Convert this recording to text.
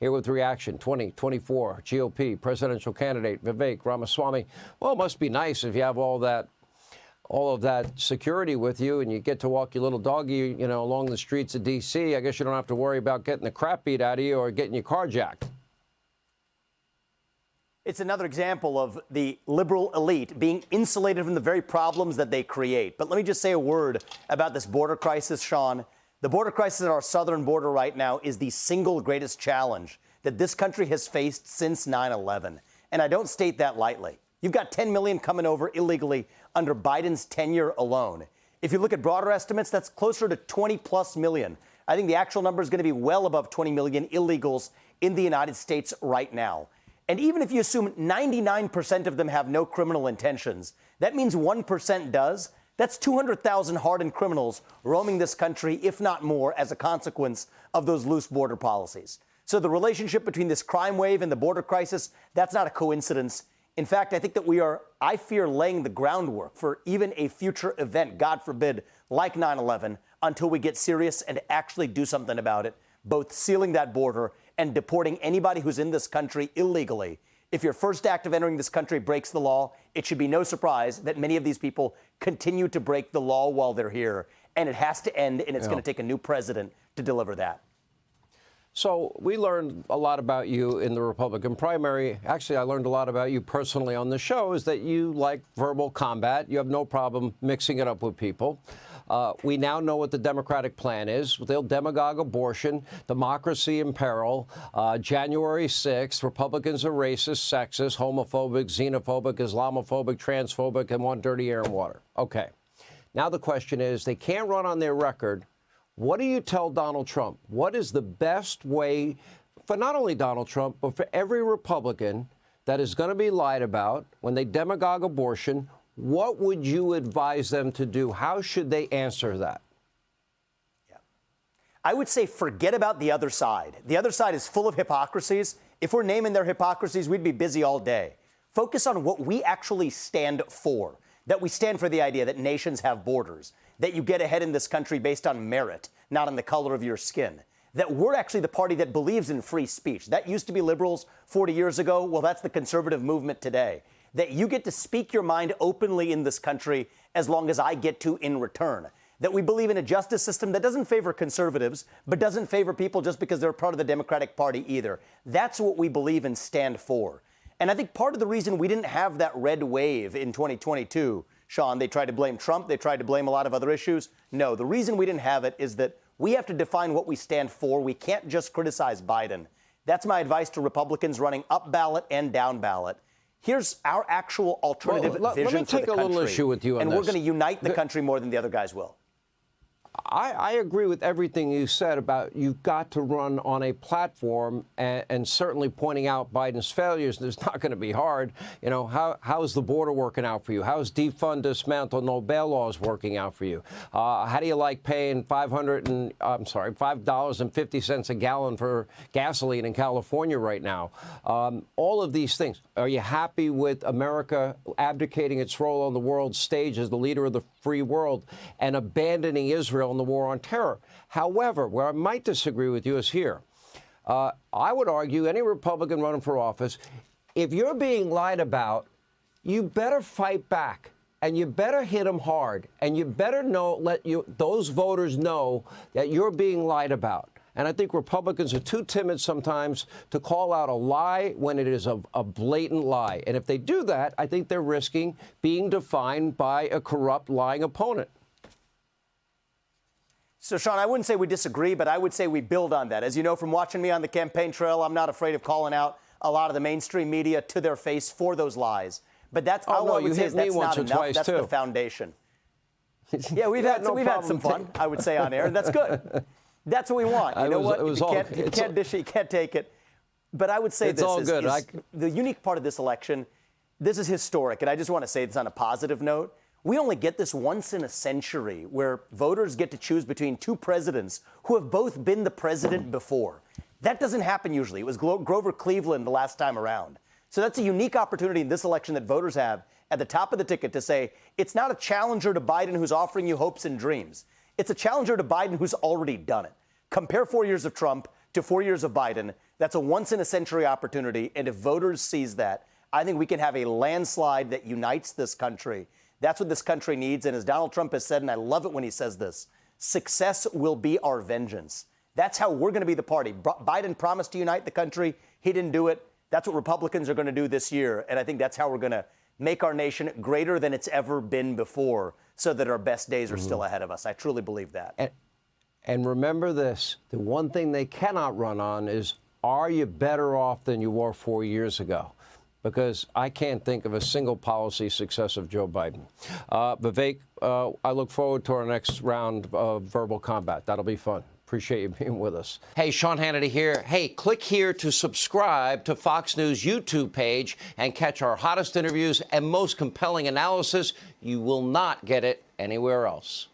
Here with reaction, 2024 GOP presidential candidate Vivek Ramaswamy. Well, it must be nice if you have all of that security with you and you get to walk your little doggy, along the streets of D.C. I guess you don't have to worry about getting the crap beat out of you or getting your car jacked. It's another example of the liberal elite being insulated from the very problems that they create. But let me just say a word about this border crisis, Sean. The border crisis at our southern border right now is the single greatest challenge that this country has faced since 9/11. And I don't state that lightly. You've got 10 million coming over illegally under Biden's tenure alone. If you look at broader estimates, that's closer to 20+ million. I think the actual number is going to be well above 20 million illegals in the United States right now. And even if you assume 99% of them have no criminal intentions, that means 1% does. That's 200,000 hardened criminals roaming this country, if not more, as a consequence of those loose border policies. So the relationship between this crime wave and the border crisis, that's not a coincidence. In fact, I think that I fear laying the groundwork for even a future event, God forbid, like 9/11, until we get serious and actually do something about it, both sealing that border and deporting anybody who's in this country illegally. If your first act of entering this country breaks the law, it should be no surprise that many of these people continue to break the law while they're here. And it has to end, and it's going to take a new president to deliver that. So we learned a lot about you in the Republican primary. Actually, I learned a lot about you personally on the show, is that you like verbal combat. You have no problem mixing it up with people. We now know what the Democratic plan is. They'll demagogue abortion, democracy in peril, January 6th, Republicans are racist, sexist, homophobic, xenophobic, Islamophobic, transphobic, and want dirty air and water. Okay. Now the question is, they can't run on their record. What do you tell Donald Trump? What is the best way for not only Donald Trump, but for every Republican that is going to be lied about when they demagogue abortion? What would you advise them to do? How should they answer that? Yeah. I would say forget about the other side. The other side is full of hypocrisies. If we're naming their hypocrisies, we'd be busy all day. Focus on what we actually stand for, that we stand for the idea that nations have borders, that you get ahead in this country based on merit, not on the color of your skin, that we're actually the party that believes in free speech. That used to be liberals 40 years ago. Well, that's the conservative movement today. That you get to speak your mind openly in this country as long as I get to in return. That we believe in a justice system that doesn't favor conservatives, but doesn't favor people just because they're part of the Democratic Party either. That's what we believe and stand for. And I think part of the reason we didn't have that red wave in 2022, Sean, they tried to blame Trump, they tried to blame a lot of other issues. No, the reason we didn't have it is that we have to define what we stand for. We can't just criticize Biden. That's my advice to Republicans running up ballot and down ballot. Here's our actual alternative vision for the country. Let me take a little issue with you on this. And we're going to unite the country more than the other guys will. I agree with everything you said about you've got to run on a platform, and certainly pointing out Biden's failures is not going to be hard. How's the border working out for you? How's defund, dismantle, no bail laws working out for you? How do you like paying $5.50 a gallon for gasoline in California right now? All of these things. Are you happy with America abdicating its role on the world stage as the leader of the free world and abandoning Israel in the war on terror? However, where I might disagree with you is here. I would argue any Republican running for office, if you're being lied about, you better fight back, and you better hit them hard, and you better let those voters know that you're being lied about. And I think Republicans are too timid sometimes to call out a lie when it is a blatant lie. And if they do that, I think they're risking being defined by a corrupt, lying opponent. So, Sean, I wouldn't say we disagree, but I would say we build on that. As you know from watching me on the campaign trail, I'm not afraid of calling out a lot of the mainstream media to their face for those lies. But that's all I would say is that's not enough. That's the foundation. Yeah, we've had some fun, I would say, on air, and that's good. That's what we want. You know what? If you can't dish it, you can't take it. But I would say this is the unique part of this election. This is historic, and I just want to say this on a positive note. We only get this once in a century where voters get to choose between two presidents who have both been the president before. That doesn't happen usually. It was Grover Cleveland the last time around. So that's a unique opportunity in this election that voters have at the top of the ticket to say, it's not a challenger to Biden who's offering you hopes and dreams. It's a challenger to Biden who's already done it. Compare 4 years of Trump to 4 years of Biden. That's a once-in-a-century opportunity, and if voters seize that, I think we can have a landslide that unites this country. That's what this country needs, and as Donald Trump has said, and I love it when he says this, success will be our vengeance. That's how we're going to be the party. Biden promised to unite the country. He didn't do it. That's what Republicans are going to do this year, and I think that's how we're going to make our nation greater than it's ever been before so that our best days are still ahead of us. I truly believe that. And remember this, the one thing they cannot run on is, are you better off than you were 4 years ago? Because I can't think of a single policy success of Joe Biden. Vivek, I look forward to our next round of verbal combat. That'll be fun. Appreciate you being with us. Hey, Sean Hannity here. Hey, click here to subscribe to Fox News YouTube page and catch our hottest interviews and most compelling analysis. You will not get it anywhere else.